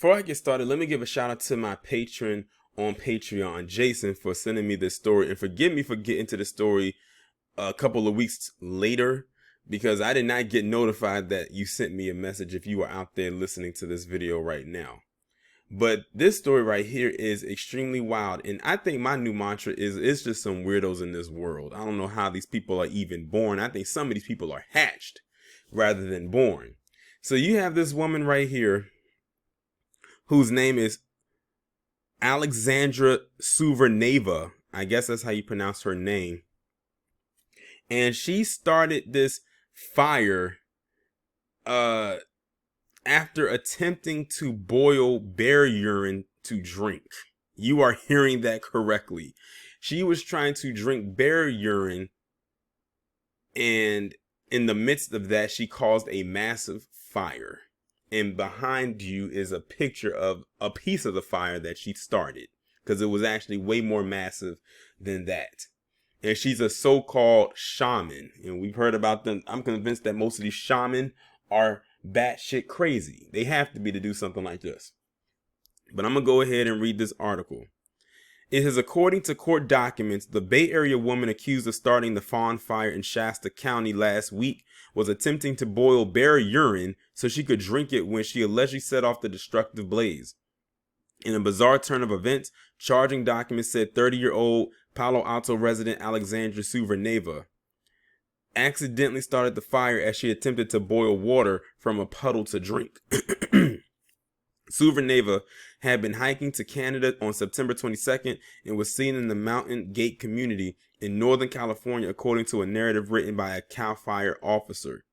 Before I get started, let me give a shout out to my patron on Patreon, Jason, for sending me this story. And forgive me for getting to the story a couple of weeks later, because I did not get notified that you sent me a message if you are out there listening to this video right now. But this story right here is extremely wild. And I think my new mantra is it's just some weirdos in this world. I don't know how these people are even born. I think some of these people are hatched rather than born. So you have this woman right here whose name is Alexandra Souverneva. I guess that's how you pronounce her name. And she started this fire after attempting to boil bear urine to drink. You are hearing that correctly. She was trying to drink bear urine, and in the midst of that, she caused a massive fire. And behind you is a picture of a piece of the fire that she started, because it was actually way more massive than that. And she's a so-called shaman, and we've heard about them. I'm convinced that most of these shaman are batshit crazy. They have to be to do something like this. But I'm gonna go ahead and read this article. It is according to court documents, the Bay Area woman accused of starting the Fawn Fire in Shasta County last week was attempting to boil bear urine so she could drink it when she allegedly set off the destructive blaze. In a bizarre turn of events, charging documents said 30-year-old Palo Alto resident Alexandra Souverneva accidentally started the fire as she attempted to boil water from a puddle to drink. Souverneva had been hiking to Canada on September 22nd and was seen in the Mountain Gate community in Northern California, according to a narrative written by a CAL FIRE officer.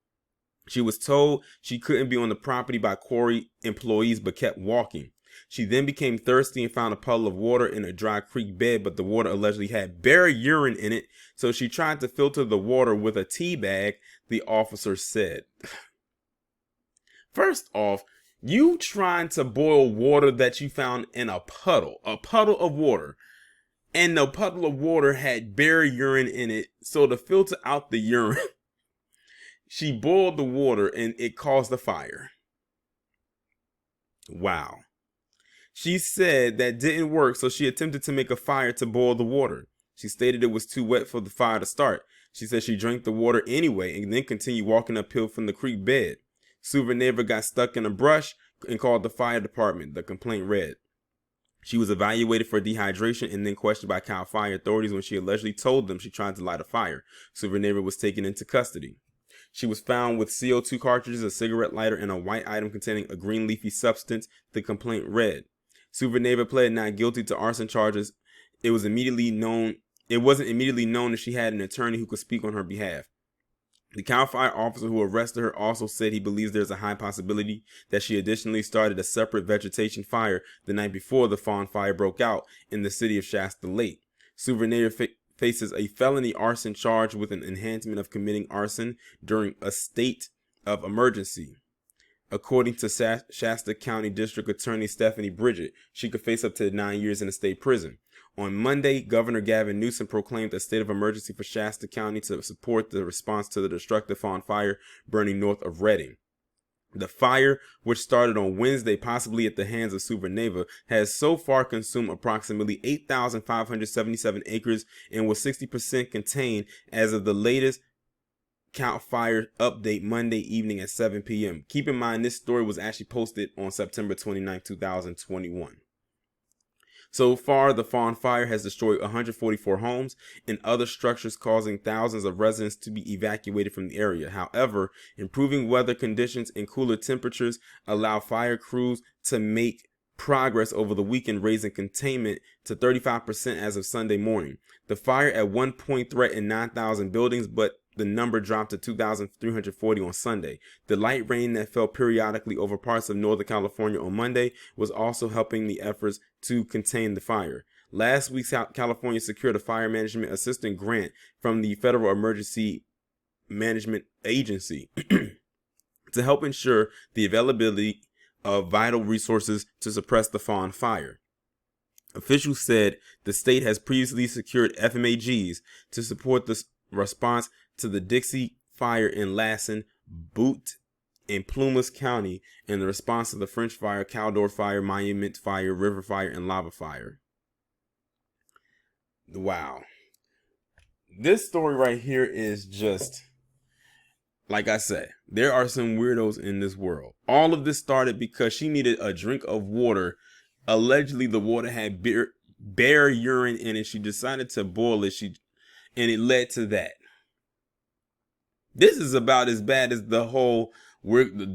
She was told she couldn't be on the property by quarry employees but kept walking. She then became thirsty and found a puddle of water in a dry creek bed, but the water allegedly had bear urine in it, so she tried to filter the water with a tea bag, the officer said. First off, you trying to boil water that you found in a puddle of water, and the puddle of water had bear urine in it, so to filter out the urine, she boiled the water and it caused the fire. Wow. She said that didn't work, so she attempted to make a fire to boil the water. She stated it was too wet for the fire to start. She said she drank the water anyway and then continued walking uphill from the creek bed. Souverneva got stuck in a brush and called the fire department, the complaint read. She was evaluated for dehydration and then questioned by CAL FIRE authorities when she allegedly told them she tried to light a fire. Souverneva was taken into custody. She was found with CO2 cartridges, a cigarette lighter, and a white item containing a green leafy substance, the complaint read. Souverneva pled not guilty to arson charges. It wasn't immediately known that she had an attorney who could speak on her behalf. The CAL FIRE officer who arrested her also said he believes there's a high possibility that she additionally started a separate vegetation fire the night before the Fawn Fire broke out in the city of Shasta Lake. Souverneva faces a felony arson charge with an enhancement of committing arson during a state of emergency. According to Shasta County District Attorney Stephanie Bridget, she could face up to 9 years in a state prison. On Monday, Governor Gavin Newsom proclaimed a state of emergency for Shasta County to support the response to the destructive Fawn Fire burning north of Redding. The fire, which started on Wednesday, possibly at the hands of Souverneva, has so far consumed approximately 8,577 acres and was 60% contained as of the latest CAL FIRE update Monday evening at 7 p.m. Keep in mind, this story was actually posted on September 29, 2021. So far, the Fawn Fire has destroyed 144 homes and other structures, causing thousands of residents to be evacuated from the area. However, improving weather conditions and cooler temperatures allow fire crews to make progress over the weekend, raising containment to 35% as of Sunday morning. The fire at one point threatened 9,000 buildings, but the number dropped to 2,340 on Sunday. The light rain that fell periodically over parts of Northern California on Monday was also helping the efforts to contain the fire. Last week, California secured a fire management assistance grant from the Federal Emergency Management Agency to help ensure the availability of vital resources to suppress the Fawn Fire. Officials said the state has previously secured FMAGs to support the response to the Dixie Fire in Lassen, Butte, in Plumas County in the response to the French Fire, Caldor Fire, Monument Fire, River Fire, and Lava Fire. Wow. This story right here is just, like I said, there are some weirdos in this world. All of this started because she needed a drink of water. Allegedly, the water had bear urine in it. She decided to boil it. And it led to that. This is about as bad as the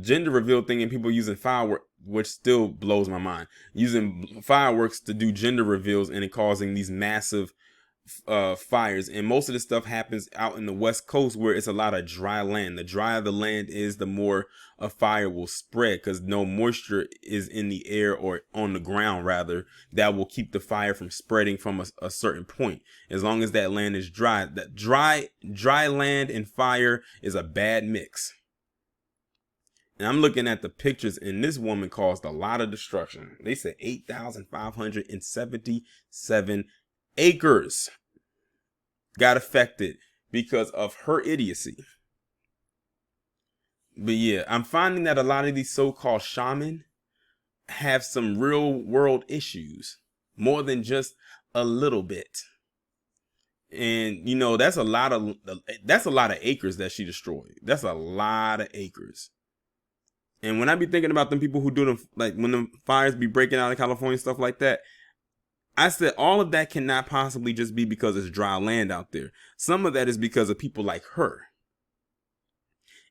gender reveal thing and people using fireworks, which still blows my mind. Using fireworks to do gender reveals and it causing these massive fires. And most of this stuff happens out in the West Coast where it's a lot of dry land. The drier the land is, the more a fire will spread, because no moisture is in the air, or on the ground rather, that will keep the fire from spreading from a certain point. As long as that land is dry, that dry land and fire is a bad mix. And I'm looking at the pictures, and this woman caused a lot of destruction. They said 8,577 acres got affected because of her idiocy. But yeah, I'm finding that a lot of these so-called shaman have some real world issues, more than just a little bit. And you know, that's a lot of acres that she destroyed. That's a lot of acres. And when I be thinking about them people who do them, like when the fires be breaking out in California, stuff like that, I said all of that cannot possibly just be because it's dry land out there. Some of that is because of people like her.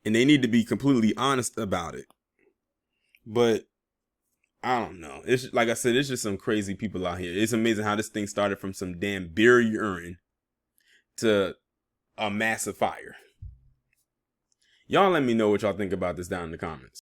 And they need to be completely honest about it. But I don't know. It's like I said, it's just some crazy people out here. It's amazing how this thing started from some damn beer urine to a massive fire. Y'all let me know what y'all think about this down in the comments.